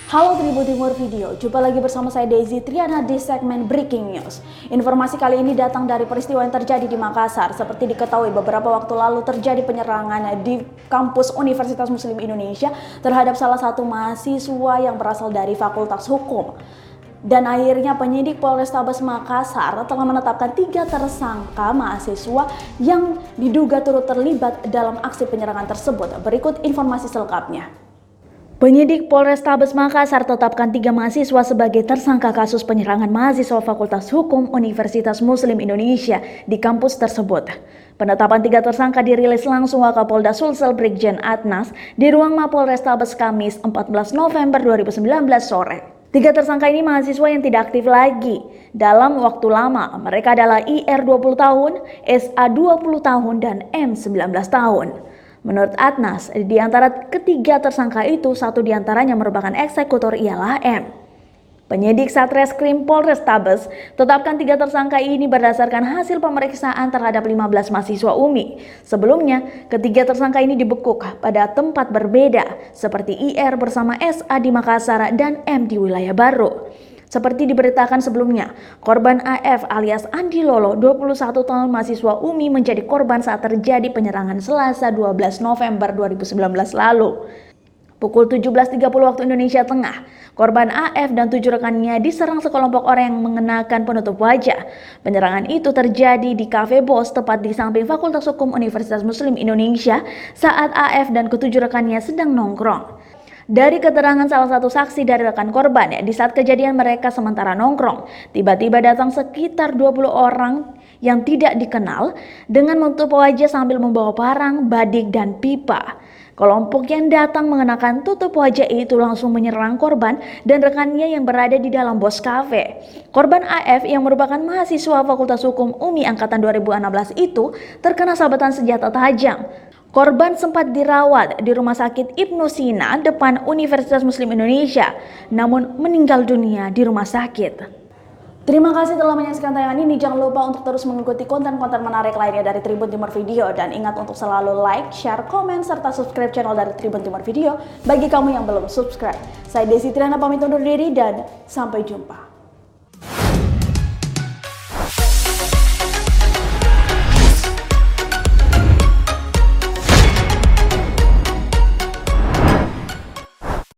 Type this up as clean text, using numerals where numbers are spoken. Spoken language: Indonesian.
Halo Tribun Timur Video, jumpa lagi bersama saya Daisy Triana di segmen Breaking News. Informasi kali ini datang dari peristiwa yang terjadi di Makassar. Seperti diketahui beberapa waktu lalu terjadi penyerangan di kampus Universitas Muslim Indonesia terhadap salah satu mahasiswa yang berasal dari Fakultas Hukum. Dan akhirnya penyidik Polrestabes Makassar telah menetapkan 3 tersangka mahasiswa yang diduga turut terlibat dalam aksi penyerangan tersebut. Berikut informasi selengkapnya. Penyidik Polrestabes Makassar tetapkan 3 mahasiswa sebagai tersangka kasus penyerangan mahasiswa Fakultas Hukum Universitas Muslim Indonesia di kampus tersebut. Penetapan 3 tersangka dirilis langsung Wakapolda Sulsel Brigjen Atnas di ruang Mapolrestabes Kamis 14 November 2019 sore. 3 tersangka ini mahasiswa yang tidak aktif lagi dalam waktu lama. Mereka adalah IR 20 tahun, SA 20 tahun, dan M 19 tahun. Menurut Atnas, di antara ketiga tersangka itu, satu diantaranya merupakan eksekutor ialah M. Penyidik Satreskrim Polrestabes tetapkan 3 tersangka ini berdasarkan hasil pemeriksaan terhadap 15 mahasiswa UMI. Sebelumnya, ketiga tersangka ini dibekuk pada tempat berbeda, seperti IR bersama SA di Makassar dan M di wilayah baru. Seperti diberitakan sebelumnya, korban AF alias Andi Lolo, 21 tahun mahasiswa UMI menjadi korban saat terjadi penyerangan Selasa 12 November 2019 lalu. Pukul 17.30 waktu Indonesia Tengah, korban AF dan 7 rekannya diserang sekelompok orang yang mengenakan penutup wajah. Penyerangan itu terjadi di Cafe Bos, tepat di samping Fakultas Hukum Universitas Muslim Indonesia, saat AF dan ke-7 rekannya sedang nongkrong. Dari keterangan salah satu saksi dari rekan korban, di saat kejadian mereka sementara nongkrong, tiba-tiba datang sekitar 20 orang yang tidak dikenal dengan menutup wajah sambil membawa parang, badik, dan pipa. Kelompok yang datang mengenakan tutup wajah itu langsung menyerang korban dan rekannya yang berada di dalam Bos Cafe. Korban AF yang merupakan mahasiswa Fakultas Hukum UMI angkatan 2016 itu terkena sabetan senjata tajam. Korban sempat dirawat di Rumah Sakit Ibnu Sina depan Universitas Muslim Indonesia, namun meninggal dunia di rumah sakit. Terima kasih telah menyaksikan tayangan ini. Jangan lupa untuk terus mengikuti konten-konten menarik lainnya dari Tribun Timur Video. Dan ingat untuk selalu like, share, komen, serta subscribe channel dari Tribun Timur Video bagi kamu yang belum subscribe. Saya Daisy Triana pamit undur diri dan sampai jumpa.